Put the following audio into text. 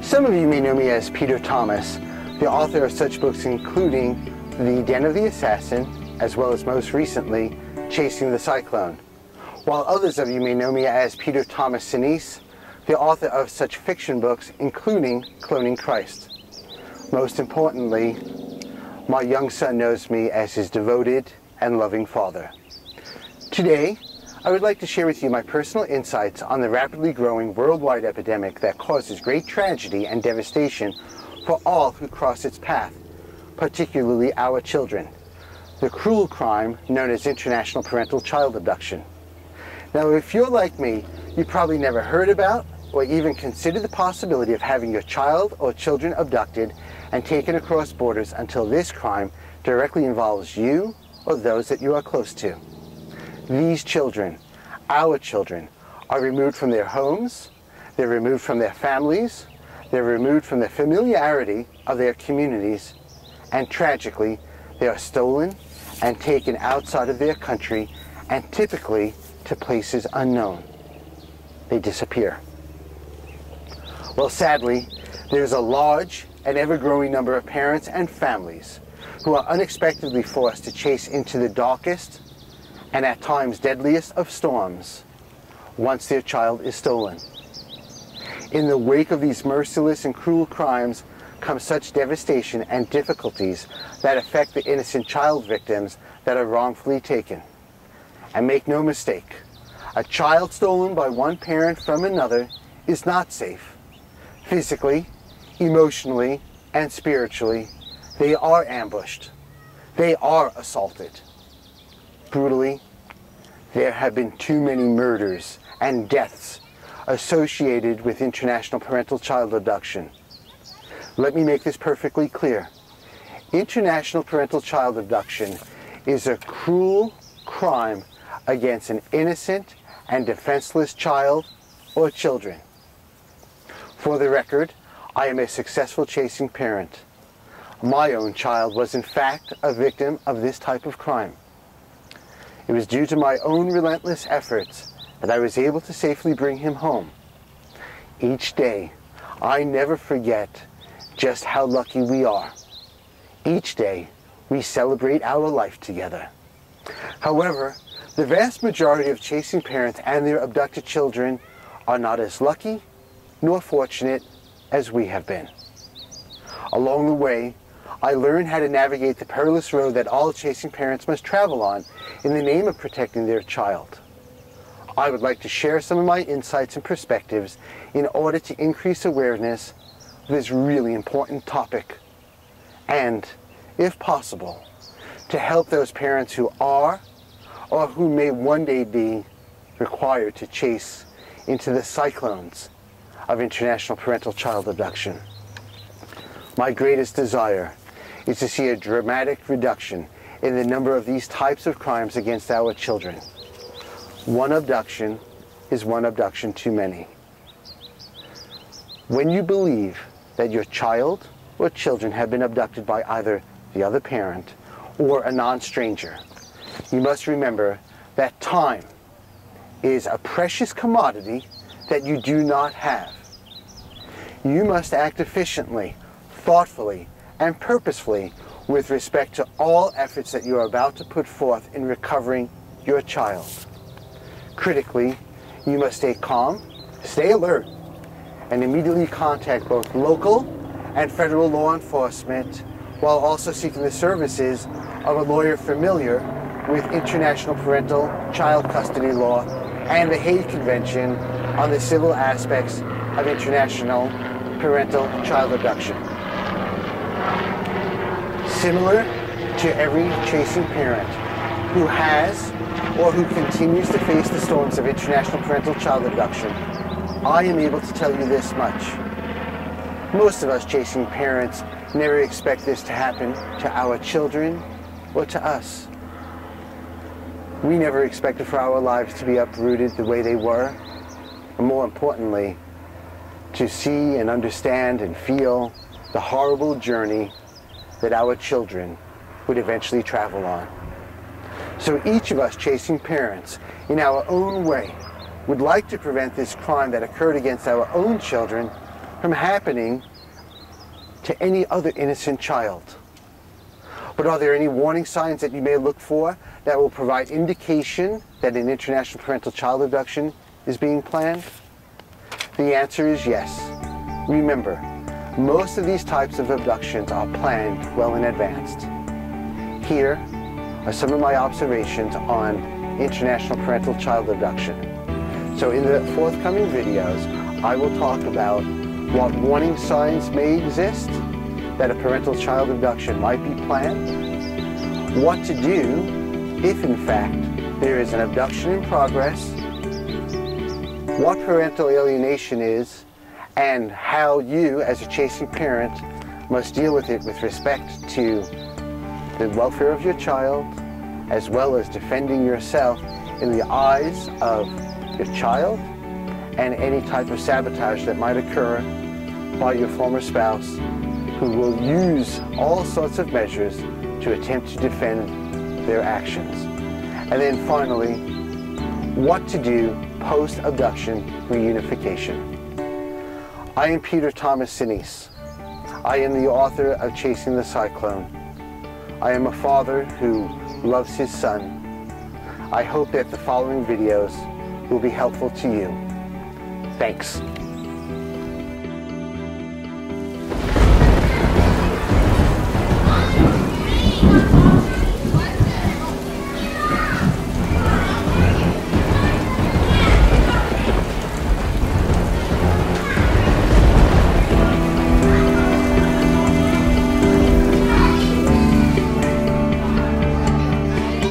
Some of you may know me as Peter Thomas, the author of such books including The Den of the Assassin, as well as most recently, Chasing the Cyclone, while others of you may know me as Peter Thomas Senese, the author of such fiction books including Cloning Christ. Most importantly, my young son knows me as his devoted and loving father. Today, I would like to share with you my personal insights on the rapidly growing worldwide epidemic that causes great tragedy and devastation for all who cross its path, particularly our children, the cruel crime known as international parental child abduction. Now, if you're like me, you probably never heard about or even considered the possibility of having your child or children abducted and taken across borders until this crime directly involves you or those that you are close to. These children, our children, are removed from their homes, they're removed from their families, they're removed from the familiarity of their communities, and tragically, they are stolen and taken outside of their country and typically to places unknown. They disappear. Well, sadly, there's a large and ever-growing number of parents and families who are unexpectedly forced to chase into the darkest and at times deadliest of storms once their child is stolen. In the wake of these merciless and cruel crimes comes such devastation and difficulties that affect the innocent child victims that are wrongfully taken. And make no mistake, a child stolen by one parent from another is not safe. Physically, emotionally, and spiritually, they are ambushed. They are assaulted. Brutally, there have been too many murders and deaths associated with international parental child abduction. Let me make this perfectly clear. International parental child abduction is a cruel crime against an innocent and defenseless child or children. For the record, I am a successful chasing parent. My own child was in fact a victim of this type of crime. It was due to my own relentless efforts that I was able to safely bring him home. Each day, I never forget just how lucky we are. Each day, we celebrate our life together. However, the vast majority of chasing parents and their abducted children are not as lucky nor fortunate as we have been. Along the way, I learned how to navigate the perilous road that all chasing parents must travel on in the name of protecting their child. I would like to share some of my insights and perspectives in order to increase awareness of this really important topic and, if possible, to help those parents who are or who may one day be required to chase into the cyclones of international parental child abduction. My greatest desire is to see a dramatic reduction in the number of these types of crimes against our children. One abduction is one abduction too many. When you believe that your child or children have been abducted by either the other parent or a non-stranger, you must remember that time is a precious commodity that you do not have. You must act efficiently, thoughtfully, and purposefully with respect to all efforts that you are about to put forth in recovering your child. Critically, you must stay calm, stay alert, and immediately contact both local and federal law enforcement while also seeking the services of a lawyer familiar with international parental child custody law and the Hague Convention on the civil aspects of international parental child abduction. Similar to every chasing parent who has or who continues to face the storms of international parental child abduction, I am able to tell you this much. Most of us chasing parents never expect this to happen to our children or to us. We never expected for our lives to be uprooted the way they were, and more importantly, to see and understand and feel the horrible journey that our children would eventually travel on. So each of us chasing parents, in our own way, would like to prevent this crime that occurred against our own children from happening to any other innocent child. But are there any warning signs that you may look for that will provide indication that an international parental child abduction is being planned? The answer is yes. Remember, most of these types of abductions are planned well in advance. Here are some of my observations on international parental child abduction. So in the forthcoming videos, I will talk about what warning signs may exist that a parental child abduction might be planned, what to do if in fact there is an abduction in progress, what parental alienation is, and how you as a chasing parent must deal with it with respect to the welfare of your child, as well as defending yourself in the eyes of your child and any type of sabotage that might occur by your former spouse, who will use all sorts of measures to attempt to defend their actions. And then finally, what to do post-abduction reunification. I am Peter Thomas Senese. I am the author of Chasing the Cyclone. I am a father who loves his son. I hope that the following videos will be helpful to you. Thanks.